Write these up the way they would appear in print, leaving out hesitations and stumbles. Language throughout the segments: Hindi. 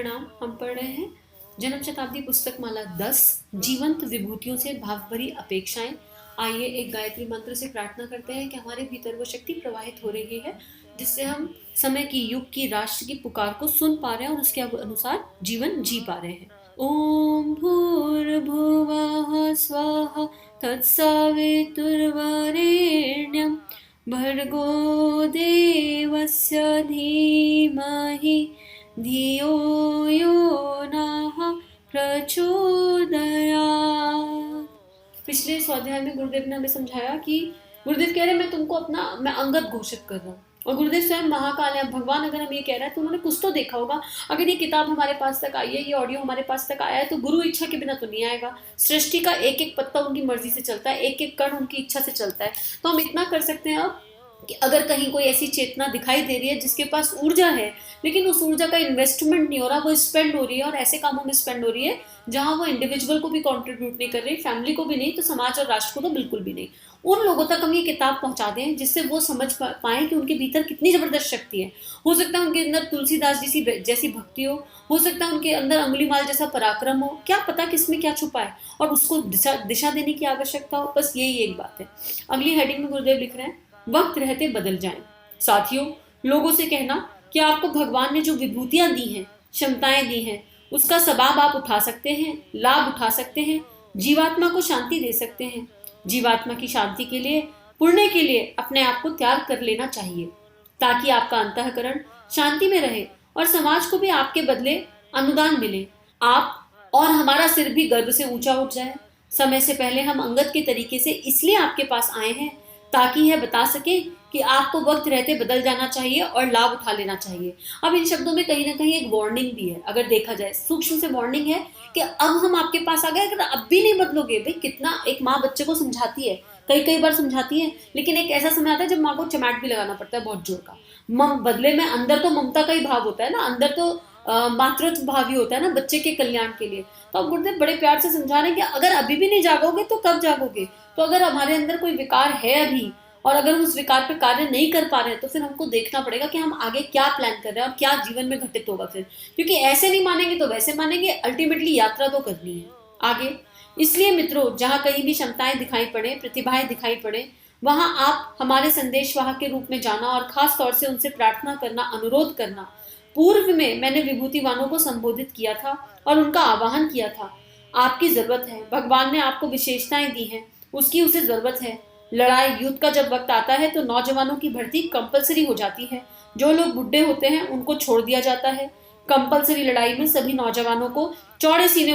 प्रणाम। हम पढ़ रहे हैं जन्म शताब्दी पुस्तक माला 10 जीवंत विभूतियों से भावभरी अपेक्षाएं। आइए एक गायत्री मंत्र से प्रार्थना करते हैं कि हमारे भीतर वो शक्ति प्रवाहित हो रही है जिससे हम समय की, युग की, राष्ट्र की पुकार को सुन पा रहे हैं और उसके अनुसार जीवन जी पा रहे हैं। ओम भूर्भुवः स्वः तत्सवितुर्वरेण्यं भर्गो देवस्य धीमहि धियो यो नः प्रचोदयात्। पिछले स्वाध्याय में गुरुदेव ने हमें समझाया कि गुरुदेव कह रहे हैं मैं अंगद घोषित कर रहा हूँ, और गुरुदेव स्वयं महाकाल है। भगवान अगर हम ये कह रहे हैं तो उन्होंने कुछ तो देखा होगा। अगर ये किताब हमारे पास तक आई है, ये ऑडियो हमारे पास तक आया है, तो गुरु इच्छा के बिना तो नहीं आएगा। सृष्टि का एक एक पत्ता उनकी मर्जी से चलता है, एक एक कण उनकी इच्छा से चलता है। तो हम इतना कर सकते हैं अब कि अगर कहीं कोई ऐसी चेतना दिखाई दे रही है जिसके पास ऊर्जा है लेकिन उस ऊर्जा का इन्वेस्टमेंट नहीं हो रहा, वो स्पेंड हो रही है और ऐसे कामों में स्पेंड हो रही है जहां वो इंडिविजुअल को भी कंट्रीब्यूट नहीं कर रही, फैमिली को भी नहीं, तो समाज और राष्ट्र को तो बिल्कुल भी नहीं, उन लोगों तक हम ये किताब पहुंचा दें जिससे वो समझ पाए कि उनके भीतर कितनी जबरदस्त शक्ति है। हो सकता है उनके अंदर तुलसीदास जैसी भक्ति हो सकता है उनके अंदर अंगुलीमाल जैसा पराक्रम हो, क्या पता किसमें क्या छुपा है और उसको दिशा देने की आवश्यकता हो। बस यही एक बात है। अगली हेडिंग में गुरुदेव लिख रहे हैं, वक्त रहते बदल जाएं। साथियों, लोगों से कहना कि आपको भगवान ने जो विभूतियां दी हैं, क्षमताएं दी हैं, उसका सबाब आप उठा सकते हैं, लाभ उठा सकते हैं, जीवात्मा को शांति दे सकते हैं। जीवात्मा की शांति के लिए, पुण्य के लिए अपने आप को त्याग कर लेना चाहिए ताकि आपका अंतःकरण शांति में रहे और समाज को भी आपके बदले अनुदान मिले। आप और हमारा सिर भी गर्व से ऊंचा उठ जाए। समय से पहले हम अंगद के तरीके से इसलिए आपके पास आए हैं ताकि यह बता सके कि आपको वक्त रहते बदल जाना चाहिए और लाभ उठा लेना चाहिए। अब इन शब्दों में कहीं ना कहीं एक वार्निंग भी है, अगर देखा जाए सूक्ष्म से वार्निंग है कि अब हम आपके पास आ गए, अगर अब भी नहीं बदलोगे। भाई कितना एक माँ बच्चे को समझाती है, कई बार समझाती है, लेकिन एक ऐसा समय आता है जब माँ को चमाट भी लगाना पड़ता है बहुत जोर का। बदले में अंदर तो ममता का ही भाव होता है ना, अंदर तो मातृत्व भाव ही होता है ना बच्चे के कल्याण के लिए। तो अब गुरुदेव बड़े प्यार से समझा रहे हैं कि अगर अभी भी नहीं जागोगे तो कब जागोगे। तो अगर हमारे अंदर कोई विकार है अभी और अगर हम उस विकार पे कार्य नहीं कर पा रहे हैं तो फिर हमको देखना पड़ेगा कि हम आगे क्या प्लान कर रहे हैं और क्या जीवन में घटित होगा फिर, क्योंकि ऐसे नहीं मानेंगे तो वैसे मानेंगे, अल्टीमेटली यात्रा तो करनी है आगे। इसलिए मित्रों, जहां कहीं भी क्षमताएं दिखाई पड़े, प्रतिभाएं दिखाई पड़े, वहां आप हमारे संदेशवाहक के रूप में जाना और खास तौर से उनसे प्रार्थना करना, अनुरोध करना। पूर्व में मैंने विभूतिवानों को संबोधित किया था और उनका आह्वान किया था। आपकी जरूरत है, भगवान ने आपको विशेषताएं दी हैं, उसकी उसे जरूरत है। लड़ाई युद्ध का जब वक्त आता है तो नौजवानों की भर्ती कंपलसरी हो जाती है। जो लोग बुढ़े होते हैं उनको छोड़ दिया जाता है। कंपलसरी लड़ाई में सभी नौजवानों को, चौड़े सीने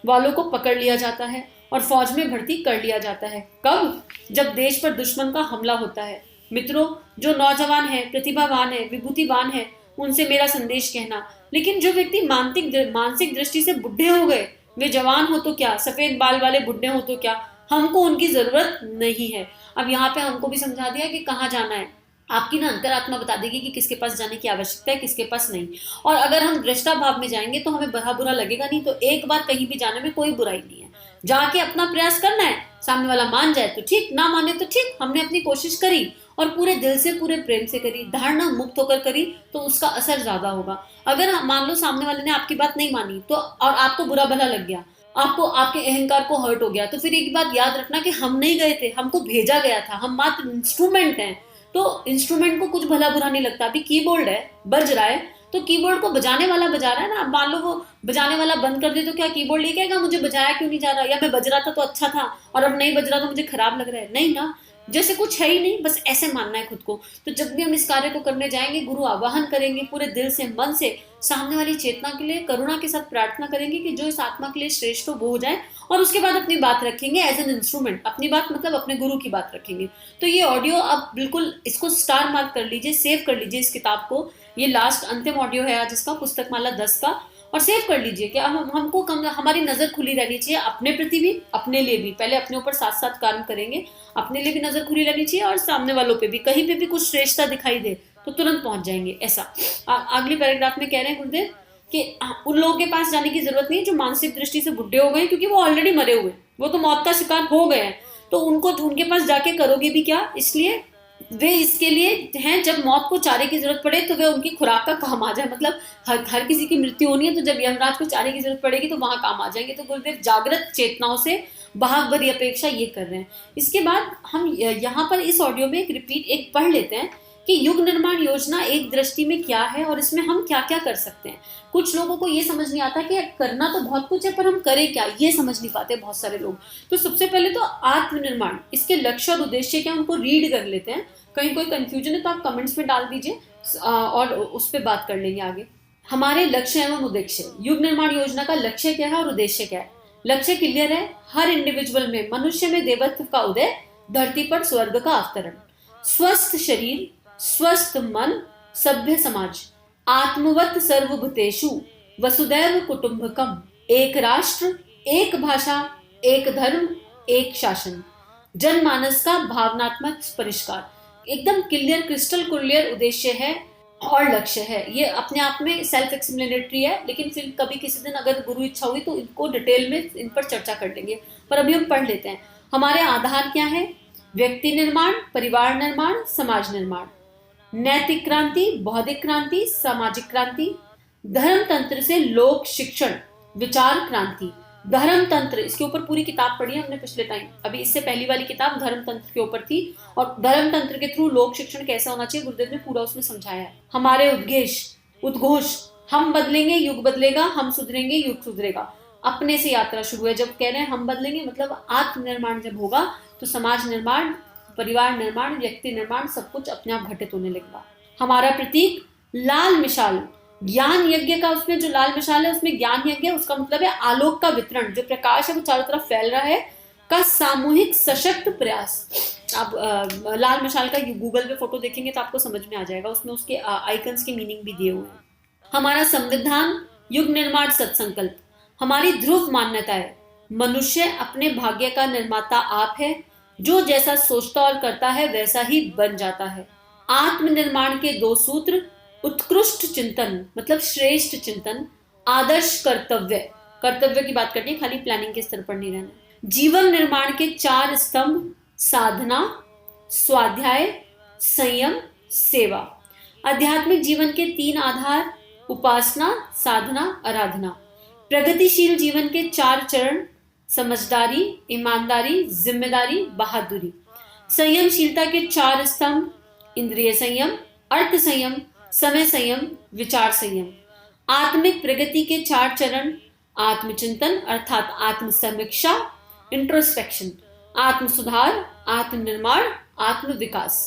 वालों को पकड़ लिया जाता है और फौज में भर्ती कर लिया जाता है। कब? जब देश पर दुश्मन का हमला होता है। मित्रों, जो नौजवान है, प्रतिभावान है, विभूतिवान है, उनसे मेरा संदेश कहना, लेकिन जो व्यक्ति मानसिक दृष्टि से बुढ़े हो गए, वे जवान हो तो क्या, सफेद बाल वाले बुढ़े हो तो क्या, हमको उनकी जरूरत नहीं है। अब यहाँ पे हमको भी समझा दिया कि कहाँ जाना है। आपकी ना अंतरात्मा बता देगी कि किसके पास जाने की आवश्यकता है, किसके पास नहीं। और अगर हम दृष्टा भाव में जाएंगे तो हमें बुरा लगेगा नहीं। तो एक बार कहीं भी जाने में कोई बुराई नहीं है, जाके अपना प्रयास करना है। सामने वाला मान जाए तो ठीक, ना माने तो ठीक, हमने अपनी कोशिश करी और पूरे दिल से, पूरे प्रेम से करी, धारणा मुक्त होकर करी, तो उसका असर ज्यादा होगा। अगर मान लो सामने वाले ने आपकी बात नहीं मानी तो और आपको बुरा भला लग गया, आपको आपके अहंकार को हर्ट हो गया, तो फिर एक बात याद रखना कि हम नहीं गए थे, हमको भेजा गया था, हम मात्र इंस्ट्रूमेंट हैं। तो इंस्ट्रूमेंट को कुछ भला बुरा नहीं लगता। अभी कीबोर्ड है, बज रहा है, तो कीबोर्ड को बजाने वाला बजा रहा है ना। मान लो वो बजाने वाला बंद कर दे तो क्या कीबोर्ड ले कहेगा मुझे बजाया क्यों नहीं जा रहा, या मैं बज रहा था तो अच्छा था और अब नहीं बज रहा तो मुझे खराब लग रहा है? नहीं ना, जैसे कुछ है ही नहीं, बस ऐसे मानना है खुद को। तो जब भी हम इस कार्य को करने जाएंगे, गुरु आवाहन करेंगे पूरे दिल से, मन से, सामने वाली चेतना के लिए करुणा के साथ प्रार्थना करेंगे कि जो इस आत्मा के लिए श्रेष्ठ हो वो हो जाए, और उसके बाद अपनी बात रखेंगे एज एन इंस्ट्रूमेंट। अपनी बात मतलब अपने गुरु की बात रखेंगे। तो ये ऑडियो अब बिल्कुल इसको स्टार मार्क कर लीजिए, सेव कर लीजिए इस किताब को। ये लास्ट अंतिम ऑडियो है आज इसका, पुस्तक माला 10 का, और सेव कर लीजिए कि हमको हमारी नजर खुली रहनी चाहिए अपने प्रति भी, अपने लिए भी। पहले अपने ऊपर साथ साथ काम करेंगे, अपने लिए भी नजर खुली रहनी चाहिए और सामने वालों पे भी। कहीं पे भी कुछ श्रेष्ठता दिखाई दे तो तुरंत पहुंच जाएंगे। ऐसा अगली पैराग्राफ में कह रहे हैं गुरुदेव कि उन लोगों के पास जाने की जरूरत नहीं है जो मानसिक दृष्टि से बुढ़े हो गए, क्योंकि वो ऑलरेडी मरे हुए, वो तो मौत का शिकार हो गए हैं। तो उनके पास जाके करोगे भी क्या, इसलिए वे इसके लिए हैं जब मौत को चारे की जरूरत पड़े तो वे उनकी खुराक का काम आ जाए। मतलब हर किसी की मृत्यु होनी है, तो जब यमराज को चारे की जरूरत पड़ेगी तो वहां काम आ जाएंगे। तो गुरुदेव जागृत चेतनाओं से भाग भरी अपेक्षा ये कर रहे हैं। इसके बाद हम यहाँ पर इस ऑडियो में एक पढ़ लेते हैं कि युग निर्माण योजना एक दृष्टि में क्या है और इसमें हम क्या क्या कर सकते हैं। कुछ लोगों को ये समझ नहीं आता कि करना तो बहुत कुछ है पर हम करें क्या, ये समझ नहीं पाते बहुत सारे लोग। तो सबसे पहले तो आत्मनिर्माण, इसके लक्ष्य और उद्देश्य क्या, उनको रीड कर लेते हैं। कहीं कोई कंफ्यूजन है तो आप कमेंट्स में डाल दीजिए और उस पर बात कर लेंगे आगे। हमारे लक्ष्य एवं उद्देश्य, युग निर्माण योजना का लक्ष्य क्या है और उद्देश्य क्या है। लक्ष्य क्लियर है, हर इंडिविजुअल में, मनुष्य में देवत्व का उदय, धरती पर स्वर्ग का अवतरण, स्वस्थ शरीर, स्वस्थ मन, सभ्य समाज, आत्मवत सर्वभूतेषु, वसुदैव कुटुंबकम, एक राष्ट्र, एक भाषा, एक धर्म, एक शासन, जनमानस का भावनात्मक परिष्कार। एकदम क्लियर, क्रिस्टल क्लियर उद्देश्य है और लक्ष्य है। ये अपने आप में सेल्फ एक्सप्लेनेटरी है, लेकिन फिर कभी किसी दिन अगर गुरु इच्छा हुई तो इनको डिटेल में इन पर चर्चा कर लेंगे। पर अभी हम पढ़ लेते हैं। हमारे आधार क्या है, व्यक्ति निर्माण, परिवार निर्माण, समाज निर्माण, नैतिक क्रांति, बौद्धिक क्रांति, सामाजिक क्रांति, धर्म तंत्र से लोक शिक्षण, विचार क्रांति। धर्म तंत्र, इसके ऊपर पूरी किताब पढ़ी है हमने पिछले टाइम, अभी इससे पहली वाली किताब धर्म तंत्र के ऊपर थी, और धर्म तंत्र के थ्रू लोक शिक्षण कैसा होना चाहिए गुरुदेव ने पूरा उसमें समझाया है। हमारे उद्घोष, हम बदलेंगे युग बदलेगा, हम सुधरेंगे युग सुधरेगा। अपने से यात्रा शुरू है। जब कह रहे हैं हम बदलेंगे, मतलब आत्मनिर्माण जब होगा तो समाज निर्माण, परिवार निर्माण, व्यक्ति निर्माण, सब कुछ अपने आप घटित होने लगेगा। हमारा प्रतीक लाल मिसाल, ज्ञान यज्ञ का, उसमें जो लाल मिसाल है उसमें ज्ञान यज्ञ है, उसका मतलब है आलोक का वितरण, जो प्रकाश है वो चारों तरफ फैल रहा है, का सामूहिक सशक्त प्रयास। आप लाल मिसाल का गूगल पे फोटो देखेंगे तो आपको समझ में आ जाएगा, उसमें उसके आइकन्स के मीनिंग भी दिए हुए हैं। हमारा संविधान, युग निर्माण सत्संकल्प। हमारी ध्रुव मान्यता है, मनुष्य अपने भाग्य का निर्माता आप है, जो जैसा सोचता और करता है वैसा ही बन जाता है। आत्मनिर्माण के 2 सूत्र, उत्कृष्ट चिंतन मतलब श्रेष्ठ चिंतन, आदर्श कर्तव्य, कर्तव्य की बात करनी है, खाली प्लानिंग के स्तर पर नहीं रहना। जीवन निर्माण के 4 स्तंभ, साधना, स्वाध्याय, संयम, सेवा। आध्यात्मिक जीवन के 3 आधार, उपासना, साधना, आराधना। प्रगतिशील जीवन के 4 चरण, समझदारी, ईमानदारी, जिम्मेदारी, बहादुरी। संयमशीलता के 4 स्तंभ, इंद्रिय संयम, अर्थ संयम, समय संयम, विचार संयम। आत्मिक प्रगति के 4 चरण, आत्मचिंतन अर्थात आत्म समीक्षा, इंट्रोस्पेक्शन, आत्म सुधार, आत्मनिर्माण, आत्म विकास।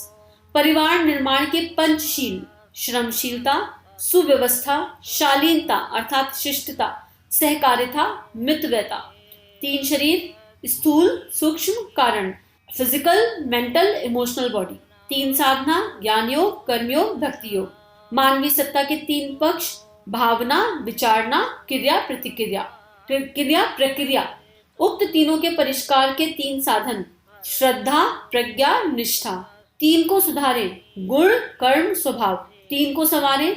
परिवार निर्माण के पंचशील, श्रमशीलता, सुव्यवस्था, शालीनता अर्थात शिष्टता, सहकारिता, मितव्यता। 3 शरीर, स्थूल, सूक्ष्म, कारण, फिजिकल, मेंटल, इमोशनल बॉडी। 3 साधना, ज्ञान योग, कर्मयोग, भक्ति योग। मानवीय सत्ता के 3 पक्ष, भावना, विचारना, क्रिया, प्रतिक्रिया, क्रिया, प्रक्रिया। उक्त तीनों के परिष्कार के 3 साधन, श्रद्धा, प्रज्ञा, निष्ठा। 3 को सुधारे, गुण, कर्म, स्वभाव। 3 को संवारे,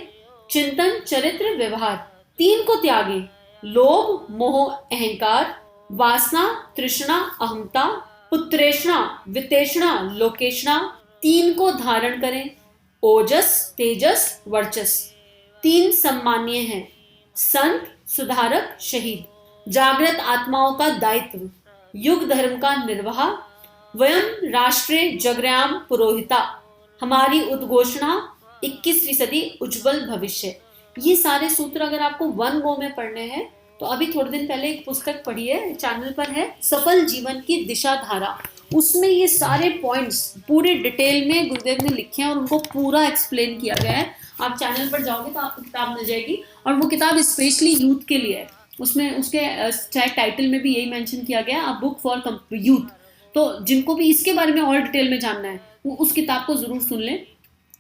चिंतन, चरित्र, व्यवहार। 3 को त्यागे, लोभ, मोह, अहंकार, वासना, तृष्णा, अहंता, पुत्रेषणा, वितेषणा, लोकेषणा। 3 को धारण करें, ओजस, तेजस, वर्चस। 3 सम्मानीय हैं, संत, सुधारक, शहीद। जागृत आत्माओं का दायित्व, युग धर्म का निर्वाह, वयम राष्ट्रे जगरयाम पुरोहिता। हमारी उद्घोषणा, 21वीं सदी उज्जवल भविष्य। ये सारे सूत्र अगर आपको 1 गो में पढ़ने हैं तो अभी थोड़े दिन पहले एक पुस्तक पढ़ी है, चैनल पर है, सफल जीवन की दिशा धारा। उसमें ये सारे पॉइंट्स पूरे डिटेल में गुरुदेव ने लिखे हैं और उनको पूरा एक्सप्लेन किया गया है। आप चैनल पर जाओगे तो आपको किताब मिल जाएगी, और वो किताब स्पेशली यूथ के लिए है। उसमें उसके चाहे टाइटल में भी यही मेंशन किया गया है, अ बुक फॉर यूथ। तो जिनको भी इसके बारे में और डिटेल में जानना है वो उस किताब को जरूर सुन लें।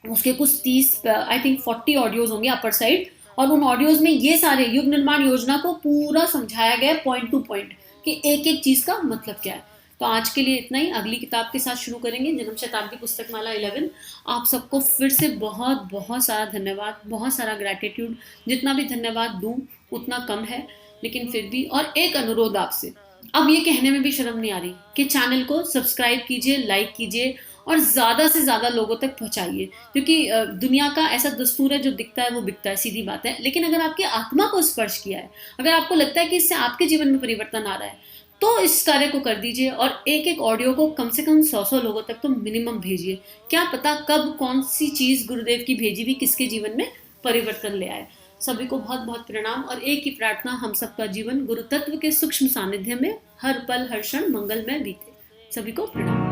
उसके कुछ 30 आई थिंक 40 ऑडियोज होंगे अपर साइड, और उन ऑडियोज में ये सारे युग निर्माण योजना को पूरा समझाया गया पॉइंट टू पॉइंट कि एक एक चीज का मतलब क्या है। तो आज के लिए इतना ही, अगली किताब के साथ शुरू करेंगे, जन्म शताब्दी पुस्तक माला 11। आप सबको फिर से बहुत बहुत सारा धन्यवाद, बहुत सारा ग्रैटिट्यूड। जितना भी धन्यवाद दूं उतना कम है, लेकिन फिर भी। और एक अनुरोध आपसे, अब ये कहने में भी शर्म नहीं आ रही कि चैनल को सब्सक्राइब कीजिए, लाइक कीजिए और ज़्यादा से ज़्यादा लोगों तक पहुंचाइए, क्योंकि दुनिया का ऐसा दस्तूर है, जो दिखता है वो बिकता है, सीधी बात है। लेकिन अगर आपकी आत्मा को स्पर्श किया है, अगर आपको लगता है कि इससे आपके जीवन में परिवर्तन आ रहा है, तो इस कार्य को कर दीजिए और एक एक ऑडियो को कम से कम 100 लोगों तक तो मिनिमम भेजिए। क्या पता कब कौन सी चीज़ गुरुदेव की भेजी हुई किसके जीवन में परिवर्तन ले आए। सभी को बहुत बहुत प्रणाम और एक ही प्रार्थना, हम सबका जीवन गुरु तत्व के सूक्ष्म सानिध्य में हर पल हर क्षण मंगलमय बीते। सभी को प्रणाम।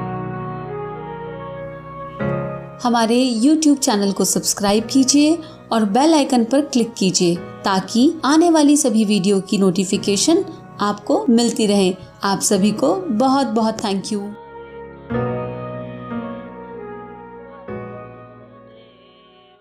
हमारे YouTube चैनल को सब्सक्राइब कीजिए और बेल आइकन पर क्लिक कीजिए ताकि आने वाली सभी वीडियो की नोटिफिकेशन आपको मिलती रहे। आप सभी को बहुत बहुत थैंक यू।